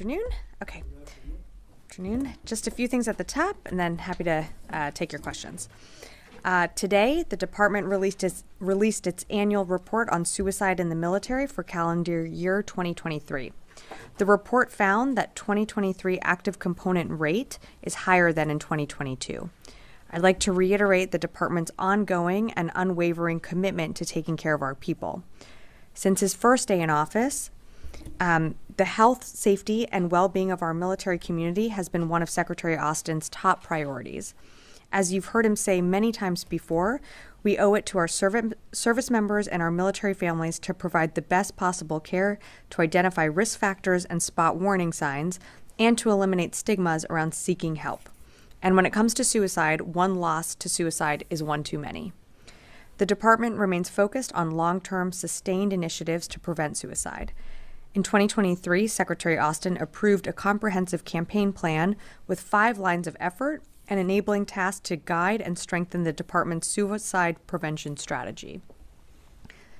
Afternoon. Okay. Afternoon. Just a few things at the top, and then happy to take your questions. Today, the department released its annual report on suicide in the military for calendar year 2023. The report found that 2023 active component rate is higher than in 2022. I'd like to reiterate the department's ongoing and unwavering commitment to taking care of our people. Since his first day in office, the health, safety, and well-being of our military community has been one of Secretary Austin's top priorities. As you've heard him say many times before, we owe it to our service members and our military families to provide the best possible care, to identify risk factors and spot warning signs, and to eliminate stigmas around seeking help. And when it comes to suicide, one loss to suicide is one too many. The department remains focused on long-term, sustained initiatives to prevent suicide. In 2023, Secretary Austin approved a comprehensive campaign plan with 5 lines of effort and enabling tasks to guide and strengthen the department's suicide prevention strategy.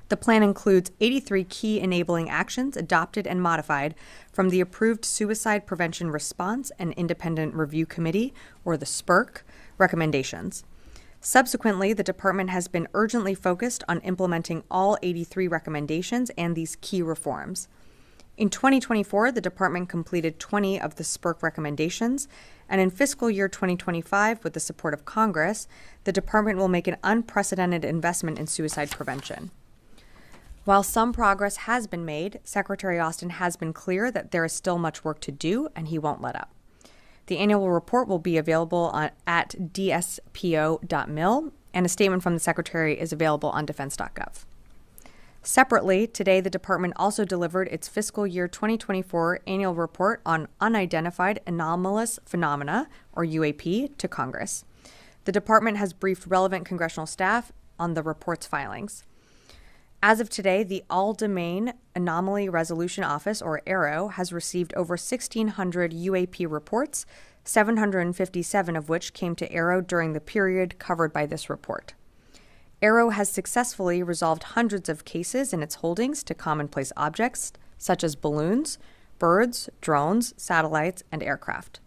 The plan includes 83 key enabling actions adopted and modified from the approved Suicide Prevention Response and Independent Review Committee, or the SPIRC, recommendations. Subsequently, the department has been urgently focused on implementing all 83 recommendations and these key reforms. In 2024, the department completed 20 of the SPIRC recommendations, and in fiscal year 2025, with the support of Congress, the department will make an unprecedented investment in suicide prevention. While some progress has been made, Secretary Austin has been clear that there is still much work to do, and he won't let up. The annual report will be available at dspo.mil, and a statement from the Secretary is available on defense.gov. Separately, today the department also delivered its fiscal year 2024 annual report on unidentified anomalous phenomena, or UAP, to Congress. The department has briefed relevant congressional staff on the report's filings. As of today, the All-Domain Anomaly Resolution Office, or AARO, has received over 1,600 UAP reports, 757 of which came to AARO during the period covered by this report. AARO has successfully resolved hundreds of cases in its holdings to commonplace objects, such as balloons, birds, drones, satellites, and aircraft.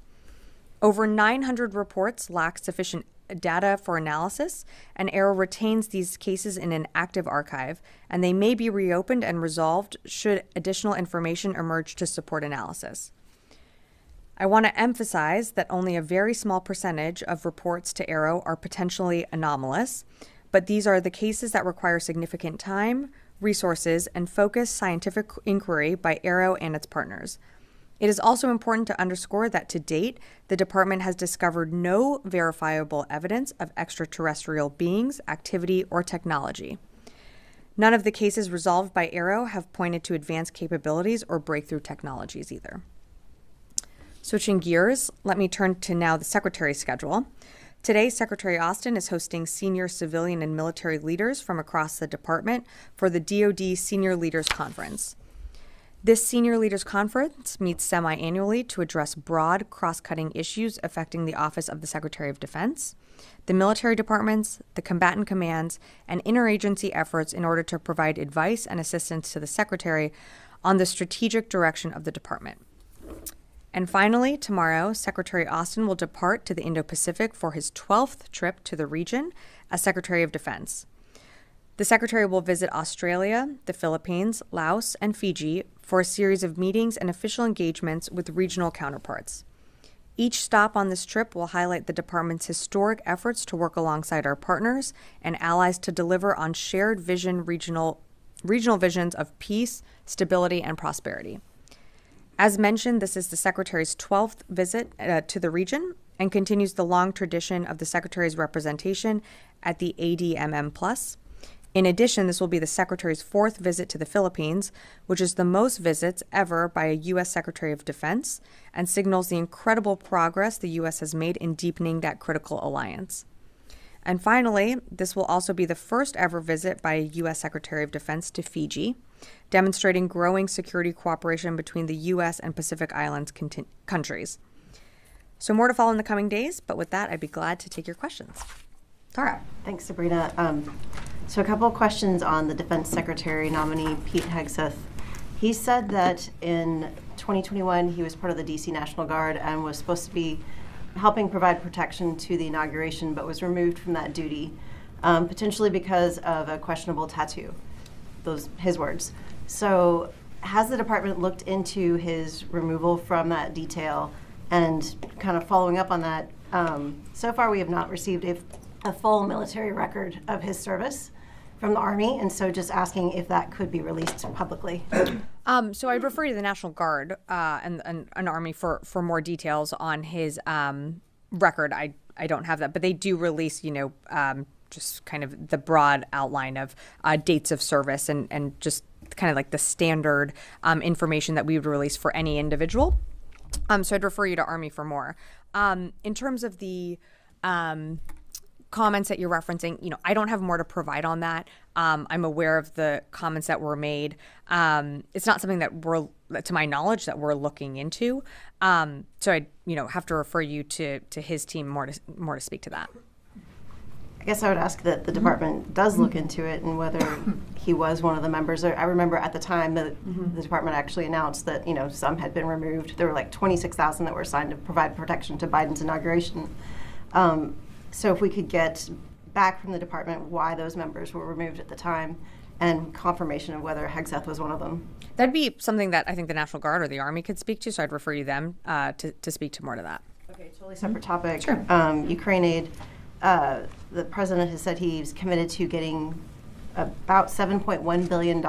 Over 900 reports lack sufficient data for analysis, and AARO retains these cases in an active archive, and they may be reopened and resolved should additional information emerge to support analysis. I want to emphasize that only a very small percentage of reports to AARO are potentially anomalous, but these are the cases that require significant time, resources, and focused scientific inquiry by AARO and its partners. It is also important to underscore that to date, the department has discovered no verifiable evidence of extraterrestrial beings, activity, or technology. None of the cases resolved by AARO have pointed to advanced capabilities or breakthrough technologies either. Switching gears, let me turn to now the Secretary's schedule. Today, Secretary Austin is hosting senior civilian and military leaders from across the department for the DoD Senior Leaders Conference. This Senior Leaders Conference meets semi-annually to address broad, cross-cutting issues affecting the Office of the Secretary of Defense, the military departments, the combatant commands, and interagency efforts in order to provide advice and assistance to the Secretary on the strategic direction of the department. And finally, tomorrow, Secretary Austin will depart to the Indo-Pacific for his 12th trip to the region as Secretary of Defense. The Secretary will visit Australia, the Philippines, Laos, and Fiji for a series of meetings and official engagements with regional counterparts. Each stop on this trip will highlight the department's historic efforts to work alongside our partners and allies to deliver on shared regional visions of peace, stability, and prosperity. As mentioned, this is the Secretary's 12th visit to the region and continues the long tradition of the Secretary's representation at the ADMM+. In addition, this will be the Secretary's 4th visit to the Philippines, which is the most visits ever by a U.S. Secretary of Defense and signals the incredible progress the U.S. has made in deepening that critical alliance. And finally, this will also be the first ever visit by a U.S. Secretary of Defense to Fiji, demonstrating growing security cooperation between the U.S. and Pacific Islands countries. So more to follow in the coming days, but with that, I'd be glad to take your questions. Tara. Thanks, Sabrina. So a couple of questions on the Defense Secretary nominee, Pete Hegseth. He said that in 2021, he was part of the DC National Guard and was supposed to be helping provide protection to the inauguration, but was removed from that duty, potentially because of a questionable tattoo. Those his words. So has the department looked into his removal from that detail? And kind of following up on that, so far we have not received a full military record of his service from the Army, and so just asking if that could be released publicly. So I'd refer you to the National Guard and an Army for more details on his record. I don't have that, but they do release, just kind of the broad outline of dates of service and just kind of like the standard information that we would release for any individual. So I'd refer you to Army for more. In terms of the comments that you're referencing, I don't have more to provide on that. I'm aware of the comments that were made. It's not something that to my knowledge, that we're looking into. So I, have to refer you to his team more to speak to that. I guess I would ask that the department does look into it and whether he was one of the members. I remember at the time that the department actually announced that, some had been removed. There were like 26,000 that were assigned to provide protection to Biden's inauguration. So if we could get back from the department why those members were removed at the time and confirmation of whether Hegseth was one of them. That'd be something that I think the National Guard or the Army could speak to, so I'd refer you them to speak to more to that. Okay, totally separate topic. Sure. Ukraine aid. The president has said he's committed to getting about $7.1 billion in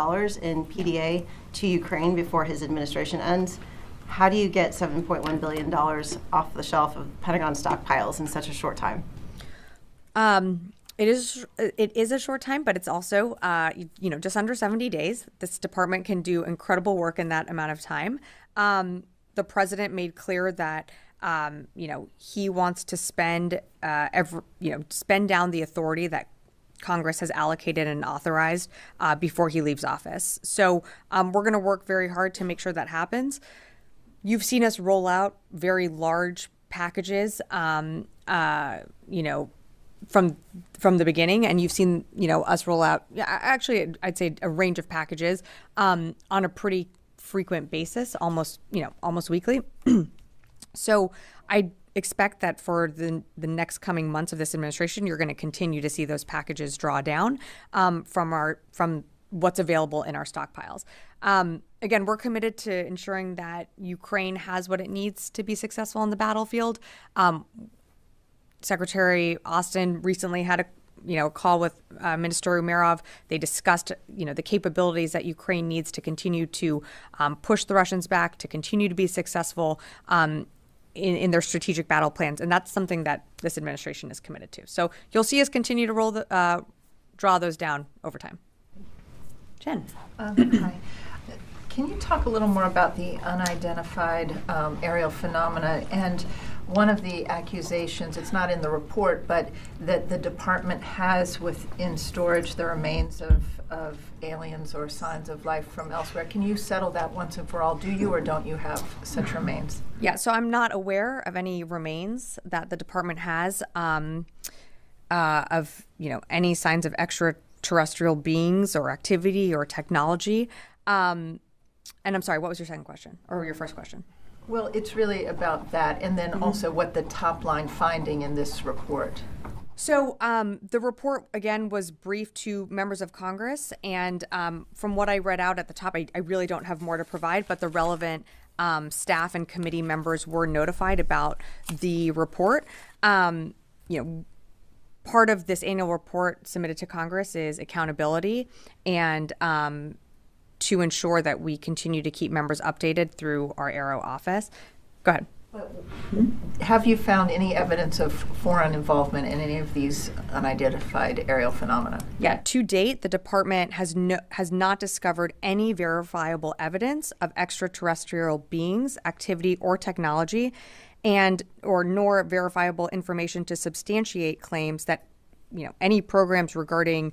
PDA to Ukraine before his administration ends. How do you get $7.1 billion off the shelf of Pentagon stockpiles in such a short time? It is a short time, but it's also, just under 70 days. This department can do incredible work in that amount of time. The president made clear that he wants to spend down the authority that Congress has allocated and authorized before he leaves office. So we're going to work very hard to make sure that happens. You've seen us roll out very large packages, from the beginning, and you've seen, us roll out, actually, I'd say a range of packages on a pretty frequent basis, almost weekly. So I expect that for the next coming months of this administration, you're going to continue to see those packages draw down from what's available in our stockpiles. Again, we're committed to ensuring that Ukraine has what it needs to be successful on the battlefield. Secretary Austin recently had a call with Minister Umerov. They discussed, the capabilities that Ukraine needs to continue to push the Russians back, to continue to be successful in their strategic battle plans. And that's something that this administration is committed to. So you'll see us continue to draw those down over time. Jen. Hi. Can you talk a little more about the unidentified aerial phenomena? And one of the accusations, it's not in the report, but that the department has within storage the remains of aliens or signs of life from elsewhere. Can you settle that once and for all? Do you or don't you have such remains? Yeah, so I'm not aware of any remains that the department has of any signs of extraterrestrial beings or activity or technology. And I'm sorry, what was your second question or your first question? Well, it's really about that, and then also what the top line finding in this report. So the report, again, was briefed to members of Congress, and from what I read out at the top, I really don't have more to provide, but the relevant staff and committee members were notified about the report. Part of this annual report submitted to Congress is accountability, and to ensure that we continue to keep members updated through our Aero office. Go ahead. Have you found any evidence of foreign involvement in any of these unidentified aerial phenomena? Yeah, to date, the department has not discovered any verifiable evidence of extraterrestrial beings, activity, or technology, nor verifiable information to substantiate claims that any programs regarding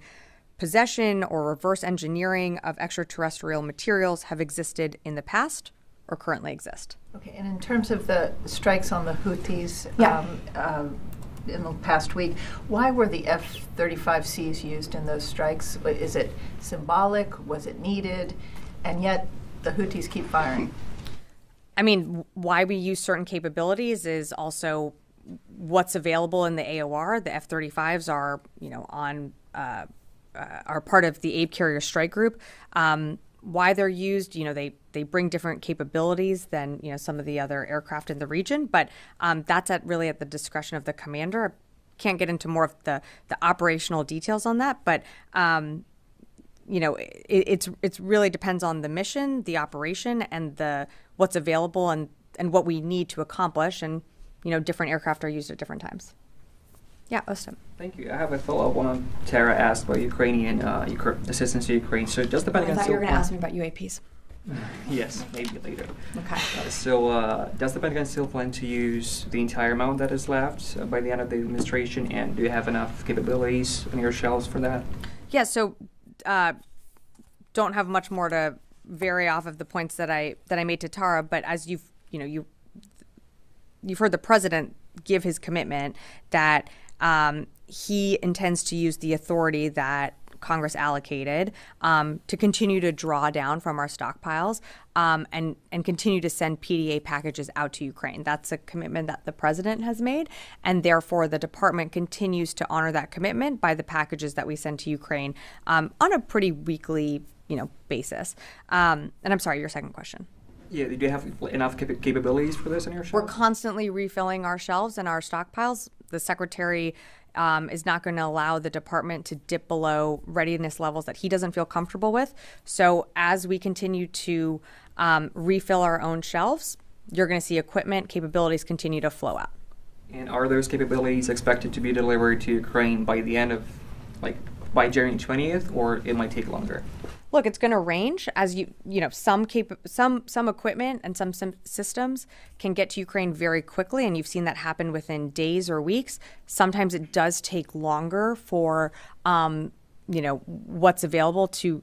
possession or reverse engineering of extraterrestrial materials have existed in the past or currently exist. Okay, and in terms of the strikes on the Houthis in the past week, why were the F-35Cs used in those strikes? Is it symbolic? Was it needed? And yet the Houthis keep firing. I mean, why we use certain capabilities is also what's available in the AOR. The F-35s are, are part of the Abe Carrier Strike Group. Why they're used, they bring different capabilities than, some of the other aircraft in the region. But that's really at the discretion of the commander. Can't get into more of the operational details on that, but it's really depends on the mission, the operation, and what's available and what we need to accomplish. And different aircraft are used at different times. Yeah, Ostam. Thank you. I have a follow-up one. Tara asked about Ukrainian assistance to Ukraine. So does the Pentagon I thought you still were going to ask me about UAPs. Yes, maybe later. Okay. Does the Pentagon still plan to use the entire amount that is left by the end of the administration? And do you have enough capabilities on your shelves for that? Yeah, so don't have much more to vary off of the points that I made to Tara, but as you've heard the president give his commitment that he intends to use the authority that Congress allocated to continue to draw down from our stockpiles and continue to send PDA packages out to Ukraine. That's a commitment that the president has made, and therefore the department continues to honor that commitment by the packages that we send to Ukraine on a pretty weekly, basis. And I'm sorry, your second question. Yeah, do you have enough capabilities for this on your shelves? We're constantly refilling our shelves and our stockpiles. The secretary is not going to allow the department to dip below readiness levels that he doesn't feel comfortable with. So as we continue to refill our own shelves, you're going to see equipment capabilities continue to flow out. And are those capabilities expected to be delivered to Ukraine by the end of, by January 20th, or it might take longer? Look, it's going to range as some equipment and some systems can get to Ukraine very quickly, and you've seen that happen within days or weeks. Sometimes it does take longer for what's available to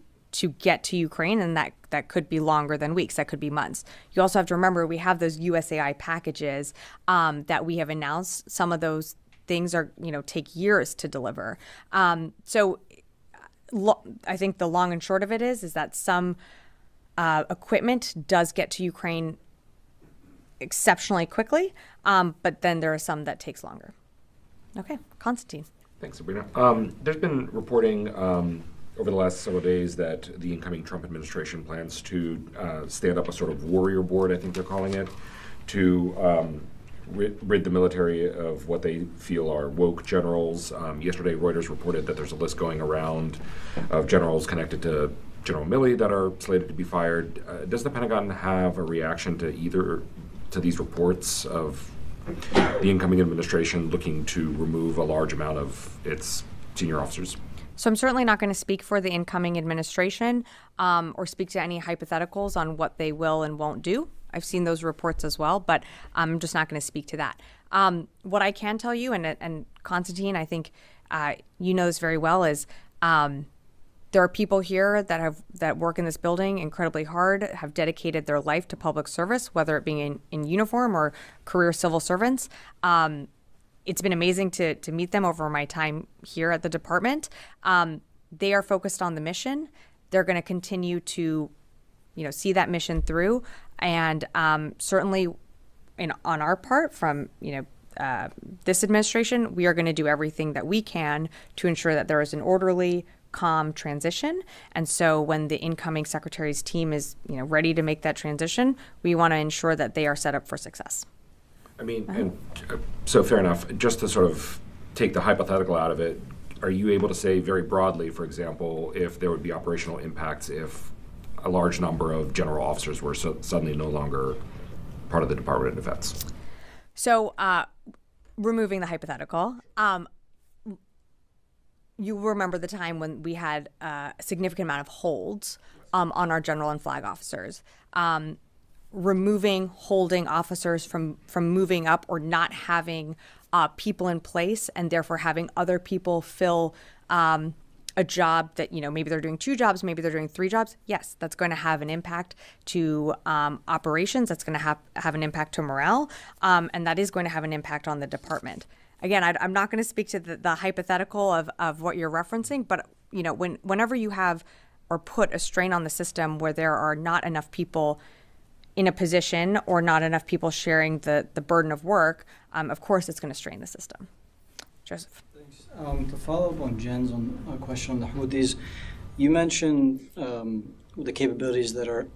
get to Ukraine, and that could be longer than weeks. That could be months. You also have to remember we have those USAI packages that we have announced. Some of those things are take years to deliver. I think the long and short of it is that some equipment does get to Ukraine exceptionally quickly, but then there are some that takes longer. Okay, Konstantin. Thanks, Sabrina. There's been reporting over the last several days that the incoming Trump administration plans to stand up a sort of warrior board, I think they're calling it, to rid the military of what they feel are woke generals. Yesterday, Reuters reported that there's a list going around of generals connected to General Milley that are slated to be fired. Does the Pentagon have a reaction to these reports of the incoming administration looking to remove a large amount of its senior officers? So I'm certainly not going to speak for the incoming administration or speak to any hypotheticals on what they will and won't do. I've seen those reports as well, but I'm just not going to speak to that. What I can tell you, and Konstantin, I think you know this very well, is there are people here that work in this building incredibly hard, have dedicated their life to public service, whether it being in uniform or career civil servants. It's been amazing to meet them over my time here at the department. They are focused on the mission. They're going to continue to see that mission through. And certainly on our part from, this administration, we are going to do everything that we can to ensure that there is an orderly, calm transition. And so when the incoming secretary's team is, ready to make that transition, we want to ensure that they are set up for success. I mean, so fair enough. Just to sort of take the hypothetical out of it, are you able to say very broadly, for example, if there would be operational impacts if a large number of general officers were suddenly no longer part of the Department of Defense? So, removing the hypothetical, you remember the time when we had a significant amount of holds on our general and flag officers. Holding officers from moving up or not having people in place and therefore having other people fill a job that, maybe they're doing 2 jobs, maybe they're doing 3 jobs. Yes, that's going to have an impact to operations. That's going to have an impact to morale. And that is going to have an impact on the department. Again, I'm not going to speak to the hypothetical of what you're referencing, but, whenever you have or put a strain on the system where there are not enough people in a position or not enough people sharing the burden of work, of course it's going to strain the system. Joseph. Thanks. To follow up on Jen's question on the Houthis, you mentioned the capabilities that are,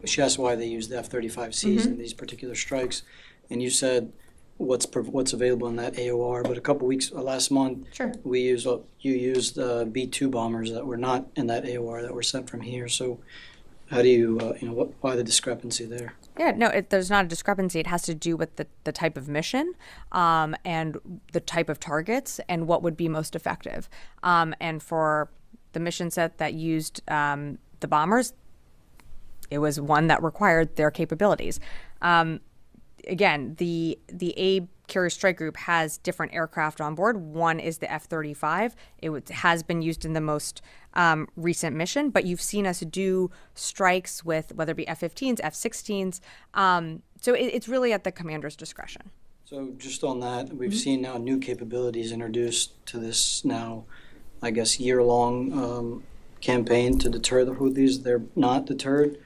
she asked why they use the F-35Cs in these particular strikes, and you said what's available in that AOR, but a couple weeks, last month, Sure. you used B-2 bombers that were not in that AOR that were sent from here, so how do you, why the discrepancy there? Yeah, no, there's not a discrepancy. It has to do with the type of mission and the type of targets and what would be most effective. And for the mission set that used the bombers, it was one that required their capabilities. Again, the A Carrier Strike Group has different aircraft on board. One is the F-35. It has been used in the most recent mission, but you've seen us do strikes with whether it be F-15s, F-16s. So it's really at the commander's discretion. So just on that, we've seen now new capabilities introduced to this now, I guess, year-long campaign to deter the Houthis. They're not deterred.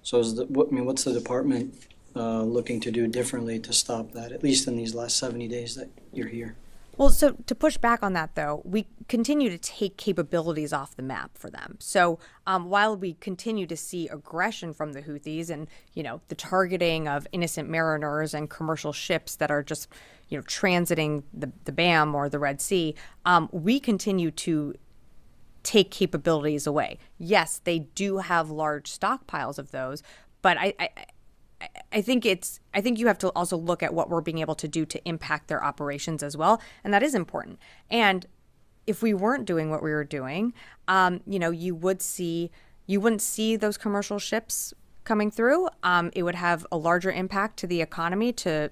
So what's the department looking to do differently to stop that, at least in these last 70 days that you're here? Well, so to push back on that, though, we continue to take capabilities off the map for them. So while we continue to see aggression from the Houthis and, the targeting of innocent mariners and commercial ships that are just, transiting the BAM or the Red Sea, we continue to take capabilities away. Yes, they do have large stockpiles of those, but I think you have to also look at what we're being able to do to impact their operations as well, and that is important. And if we weren't doing what we were doing, you wouldn't see those commercial ships coming through. It would have a larger impact to the economy, to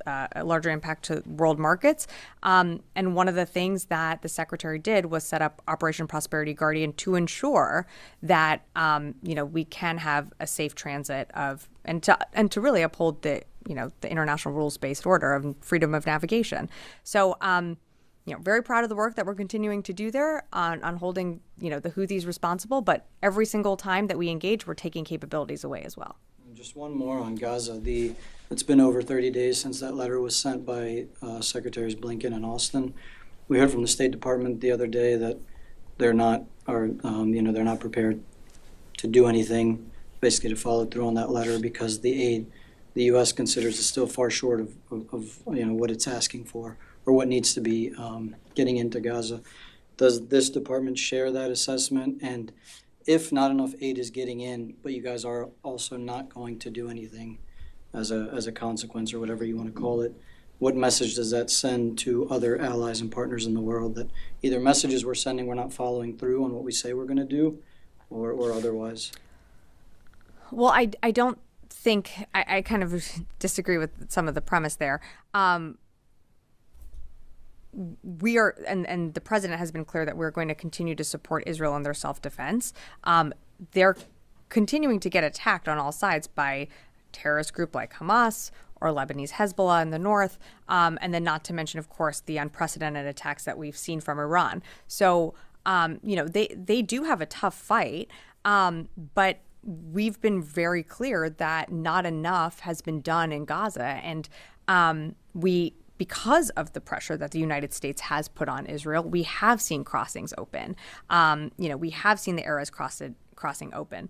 a larger impact to world markets. And one of the things that the secretary did was set up Operation Prosperity Guardian to ensure that we can have a safe transit of and to really uphold the international rules-based order of freedom of navigation. So very proud of the work that we're continuing to do there on holding, the Houthis responsible. But every single time that we engage, we're taking capabilities away as well. Just one more on Gaza. It's been over 30 days since that letter was sent by Secretaries Blinken and Austin. We heard from the State Department the other day that they're not prepared to do anything, basically to follow through on that letter because the U.S. considers is still far short of what it's asking for, or what needs to be getting into Gaza. Does this department share that assessment? And if not enough aid is getting in, but you guys are also not going to do anything as a consequence, or whatever you want to call it, what message does that send to other allies and partners in the world that either messages we're sending we're not following through on what we say we're going to do, or otherwise? Well, I don't think I kind of disagree with some of the premise there. We are, and the president has been clear that we're going to continue to support Israel in their self-defense. They're continuing to get attacked on all sides by terrorist group like Hamas or Lebanese Hezbollah in the north, and then not to mention, of course, the unprecedented attacks that we've seen from Iran. So, they do have a tough fight, but we've been very clear that not enough has been done in Gaza, and because of the pressure that the United States has put on Israel, we have seen crossings open. We have seen the Erez crossing open.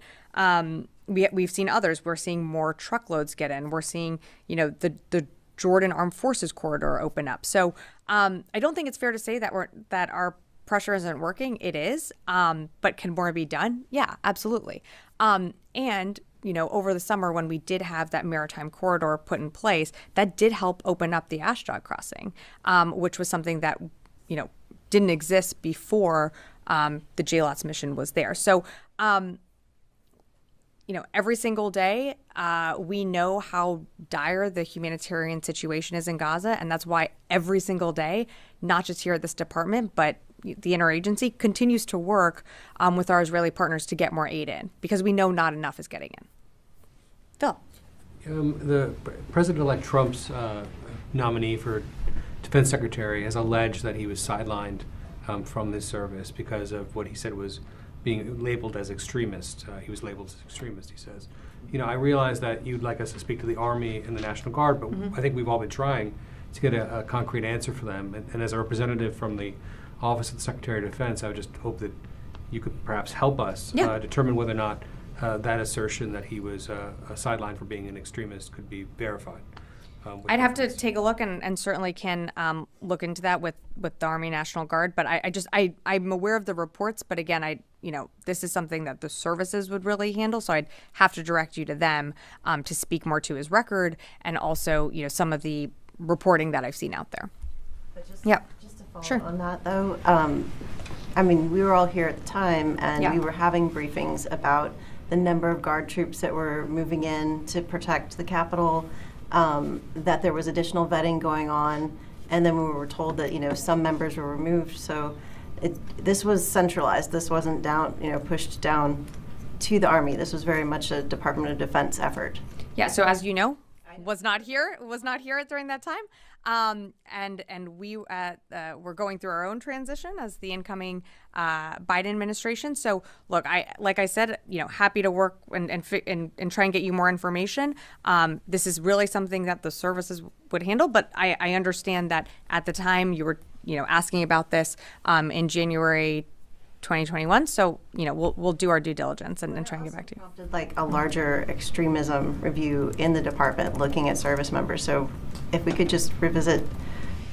We've seen others. We're seeing more truckloads get in. We're seeing, the Jordan Armed Forces corridor open up. So I don't think it's fair to say that our pressure isn't working. It is. But can more be done? Yeah, absolutely. And over the summer when we did have that maritime corridor put in place, that did help open up the Ashdod crossing, which was something that, didn't exist before the JLOTS mission was there. So, every single day, we know how dire the humanitarian situation is in Gaza, and that's why every single day, not just here at this department, but the interagency continues to work with our Israeli partners to get more aid in, because we know not enough is getting in. Phil. The President-elect Trump's nominee for Defense Secretary has alleged that he was sidelined from this service because of what he said was being labeled as extremist. He was labeled as extremist, he says. I realize that you'd like us to speak to the Army and the National Guard, but I think we've all been trying to get a concrete answer for them. And as a representative from the Office of the Secretary of Defense, I would just hope that you could perhaps help us determine whether or not that assertion that he was sidelined for being an extremist could be verified. I'd have to take a look and certainly can look into that with the Army National Guard. But I'm aware of the reports. But again, this is something that the services would really handle. So I'd have to direct you to them to speak more to his record and also, some of the reporting that I've seen out there. But just to follow Sure. on that, though, we were all here at the time, and we were having briefings about the number of Guard troops that were moving in to protect the Capitol, that there was additional vetting going on, and then we were told that, some members were removed. So this was centralized. This wasn't pushed down to the Army. This was very much a Department of Defense effort. Yeah, so as you know, was not here during that time. And we were going through our own transition as the incoming Biden administration. So look, like I said, happy to work and try and get you more information. This is really something that the services would handle, but I understand that at the time you were asking about this in January 2021. So, we'll do our due diligence and try and get back to you. Prompted like a larger extremism review in the department looking at service members. So if we could just revisit,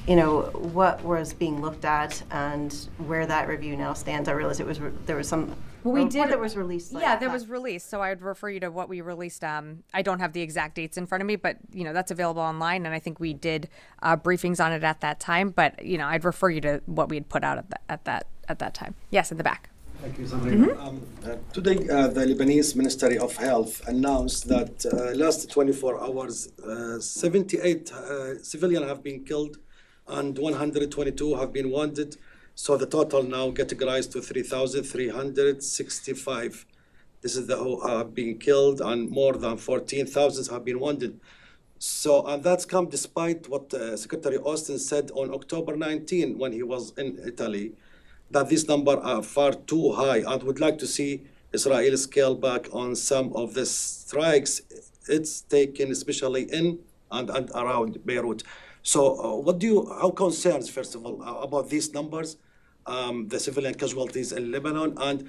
what was being looked at and where that review now stands. I realized there was some report that was released. There was released. So I'd refer you to what we released. I don't have the exact dates in front of me, but that's available online, and I think we did briefings on it at that time. But I'd refer you to what we had put out at that time. Yes, in the back. Thank you, Sabrina. Today, the Lebanese Ministry of Health announced that last 24 hours, 78 civilians have been killed and 122 have been wounded. So the total now getting rise to 3,365. This is who have been killed, and more than 14,000 have been wounded. So, and that's come despite what Secretary Austin said on October 19 when he was in Italy, that these numbers are far too high, and would like to see Israel scale back on some of the strikes it's taken, especially in and around Beirut. So how concerns, first of all, about these numbers, the civilian casualties in Lebanon, and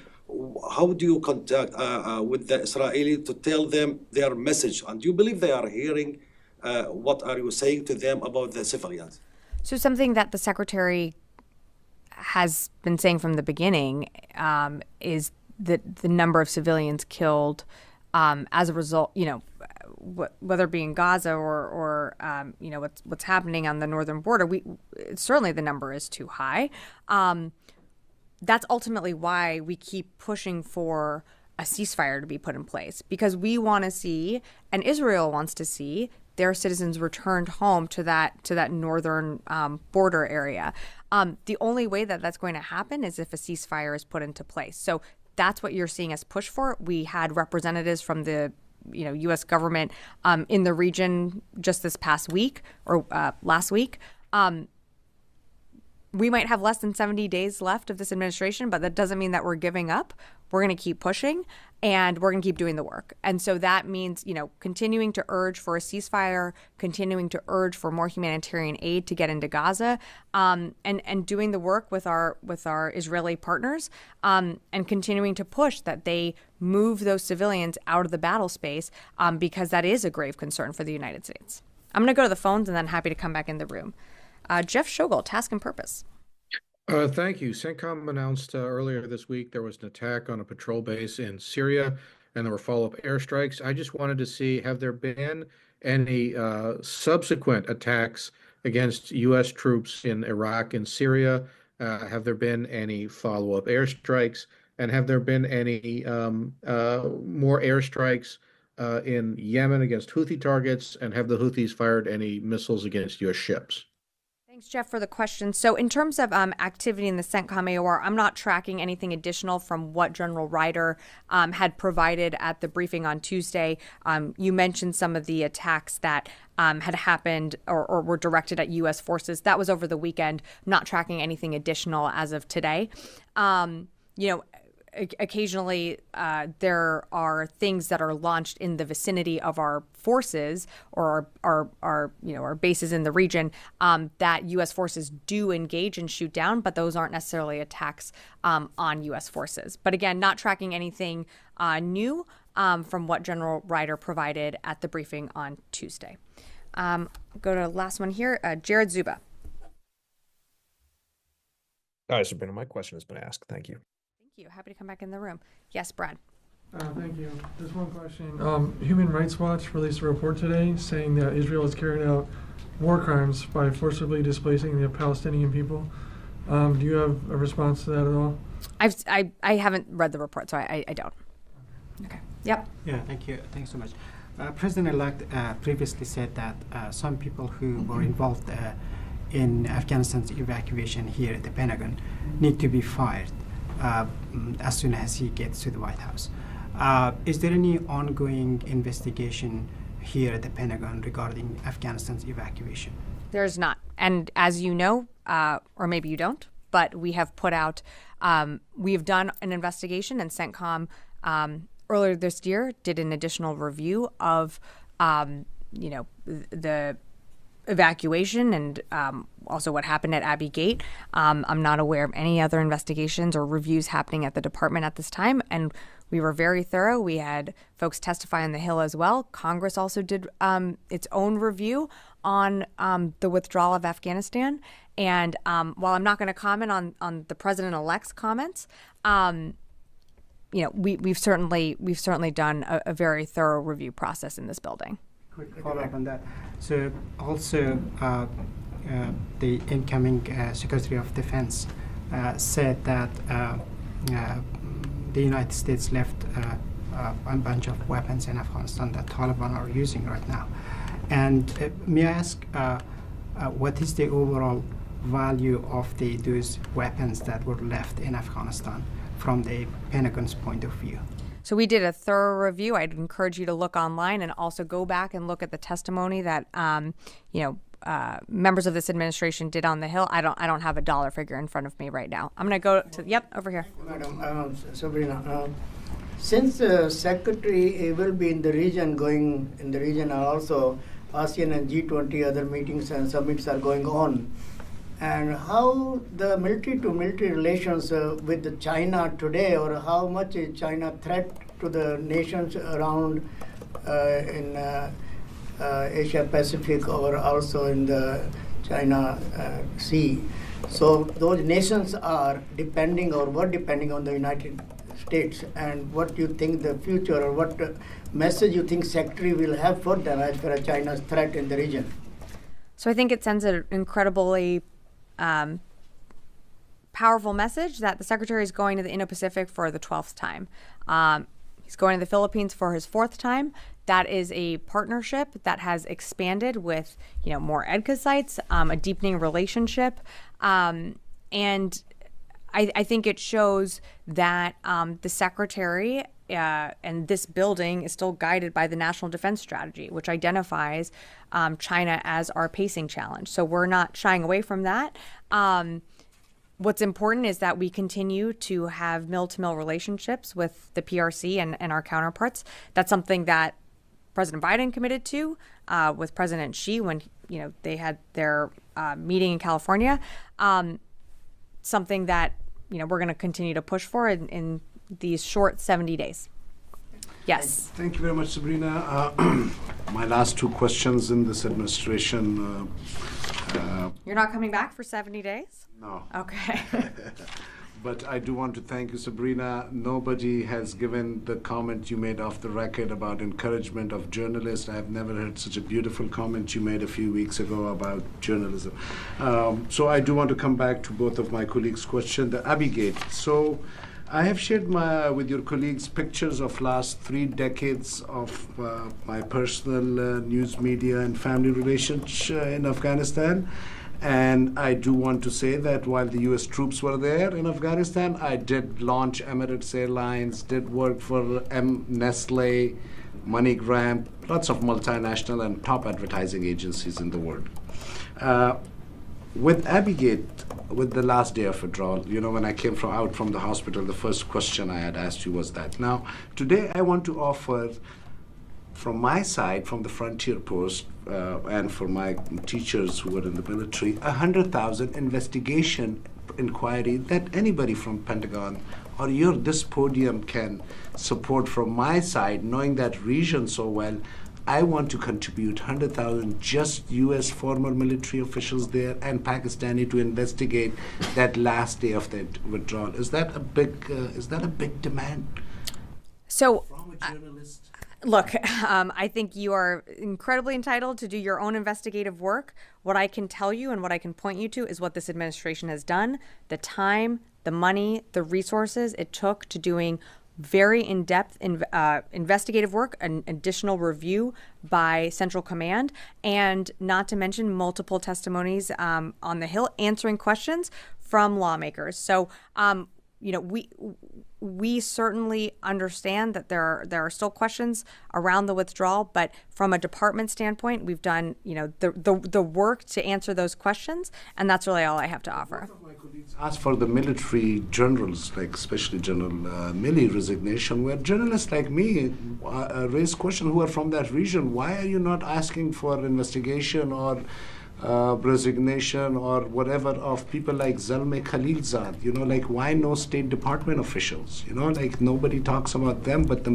how do you contact with the Israeli to tell them their message? And do you believe they are hearing what are you saying to them about the civilians? So something that the Secretary has been saying from the beginning is that the number of civilians killed as a result, whether it be in Gaza or what's happening on the northern border, certainly the number is too high. That's ultimately why we keep pushing for a ceasefire to be put in place, because we want to see, and Israel wants to see, their citizens returned home to that northern border area. The only way that that's going to happen is if a ceasefire is put into place. So that's what you're seeing us push for. We had representatives from the U.S. government in the region just this past week or last week. We might have less than 70 days left of this administration, but that doesn't mean that we're giving up. We're going to keep pushing, and we're going to keep doing the work. And so that means, continuing to urge for a ceasefire, continuing to urge for more humanitarian aid to get into Gaza, and doing the work with our Israeli partners, and continuing to push that they move those civilians out of the battle space, because that is a grave concern for the United States. I'm going to go to the phones and then happy to come back in the room. Jeff Shogol, Task and Purpose. Thank you. CENTCOM announced earlier this week there was an attack on a patrol base in Syria, and there were follow-up airstrikes. I just wanted to see, have there been any subsequent attacks against U.S. troops in Iraq and Syria? Have there been any follow-up airstrikes? And have there been any more airstrikes in Yemen against Houthi targets? And have the Houthis fired any missiles against U.S. ships? Thanks, Jeff, for the question. So in terms of activity in the CENTCOM AOR, I'm not tracking anything additional from what General Ryder had provided at the briefing on Tuesday. You mentioned some of the attacks that had happened or were directed at U.S. forces. That was over the weekend. Not tracking anything additional as of today. occasionally there are things that are launched in the vicinity of our forces or our bases in the region that U.S. forces do engage and shoot down, but those aren't necessarily attacks on U.S. forces. But again, not tracking anything new from what General Ryder provided at the briefing on Tuesday. Go to last one here, Jared Zuba. All right, Sabrina, my question has been asked. Thank you. Thank you. Happy to come back in the room. Yes, Brad. Thank you. Just one question. Human Rights Watch released a report today saying that Israel is carrying out war crimes by forcibly displacing the Palestinian people. Do you have a response to that at all? I haven't read the report, so I don't. Okay. Yep. Yeah, thank you. Thanks so much. President-elect previously said that some people who were involved in Afghanistan's evacuation here at the Pentagon need to be fired as soon as he gets to the White House. Is there any ongoing investigation here at the Pentagon regarding Afghanistan's evacuation? There's not. And as you know, or maybe you don't, but we have put out, we have done an investigation, and CENTCOM earlier this year did an additional review of, the evacuation and also what happened at Abbey Gate. I'm not aware of any other investigations or reviews happening at the department at this time, and we were very thorough. We had folks testify on the Hill as well. Congress also did its own review on the withdrawal of Afghanistan. And while I'm not going to comment on the president-elect's comments, we've certainly done a very thorough review process in this building. Quick follow-up on that. So also the incoming Secretary of Defense said that the United States left a bunch of weapons in Afghanistan that Taliban are using right now. And may I ask, what is the overall value of those weapons that were left in Afghanistan from the Pentagon's point of view? So we did a thorough review. I'd encourage you to look online and also go back and look at the testimony that members of this administration did on the Hill. I don't have a dollar figure in front of me right now. I'm going to go to over here. Madam Sabrina, since Secretary will be in the region, going in the region, and also ASEAN and G20 other meetings and summits are going on, and how the military-to-military relations with China today, or how much is China threat to the nations around in Asia Pacific or also in the China Sea. So those nations are depending or were depending on the United States, and what do you think the future, or what message you think Secretary will have for them as far as China's threat in the region? So I think it sends an incredibly powerful message that the Secretary is going to the Indo-Pacific for the 12th time. He's going to the Philippines for his 4th time. That is a partnership that has expanded with, more EDCA sites, a deepening relationship, and I think it shows that the Secretary and this building is still guided by the National Defense Strategy, which identifies China as our pacing challenge. So we're not shying away from that. What's important is that we continue to have mill-to-mill relationships with the PRC and our counterparts. That's something that President Biden committed to with President Xi when they had their meeting in California. Something that we're going to continue to push for in these short 70 days. Yes. Thank you very much, Sabrina. My last 2 questions in this administration. You're not coming back for 70 days? No. Okay. But I do want to thank you, Sabrina. Nobody has given the comment you made off the record about encouragement of journalists. I have never heard such a beautiful comment you made a few weeks ago about journalism. So I do want to come back to both of my colleagues' questions. The Abbey Gate. So I have shared with your colleagues pictures of last 3 decades of my personal news media and family relations in Afghanistan. And I do want to say that while the U.S. troops were there in Afghanistan, I did launch Emirates Airlines, did work for Nestle, MoneyGram, lots of multinational and top advertising agencies in the world. With Abbey Gate, with the last day of withdrawal. You know, when I came out from the hospital, the first question I had asked you was that. Now, today I want to offer, from my side, from the frontier post, and for my teachers who were in the military, 100,000 investigation inquiry that anybody from Pentagon or this podium can support from my side, knowing that region so well. I want to contribute 100,000 just U.S. former military officials there and Pakistani to investigate that last day of the withdrawal. Is that a big demand? So, From a journalist? look, I think you are incredibly entitled to do your own investigative work. What I can tell you and what I can point you to is what this administration has done, the time, the money, the resources it took to doing very in-depth investigative work, an additional review by Central Command, and not to mention multiple testimonies on the Hill answering questions from lawmakers. So, we certainly understand that there are still questions around the withdrawal, but from a department standpoint, we've done the work to answer those questions, and that's really all I have to offer. As for the military generals, like especially General Milley resignation, where journalists like me raise questions who are from that region, why are you not asking for investigation or resignation or whatever of people like Zalmay Khalilzad? You know, like why no State Department officials? You know, like nobody talks about them, but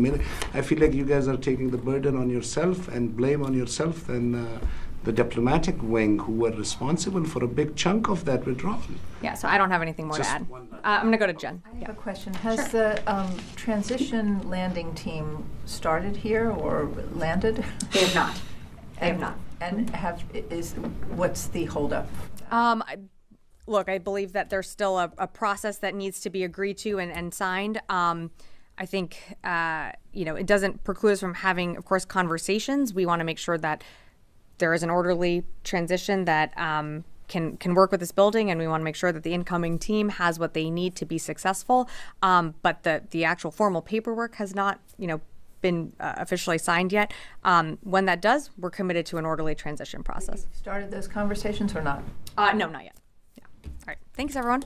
I feel like you guys are taking the burden on yourself and blame on yourself and the diplomatic wing who were responsible for a big chunk of that withdrawal. Yeah, so I don't have anything more to add. I'm going to go to Jen. I have a question. Has the transition landing team started here or landed? They have not. They have not. And what's the holdup? Look, I believe that there's still a process that needs to be agreed to and signed. I think it doesn't preclude us from having, of course, conversations. We want to make sure that there is an orderly transition that can work with this building, and we want to make sure that the incoming team has what they need to be successful. But the actual formal paperwork has not, been officially signed yet. When that does, we're committed to an orderly transition process. Started those conversations or not? No, not yet. Yeah. All right. Thanks, everyone.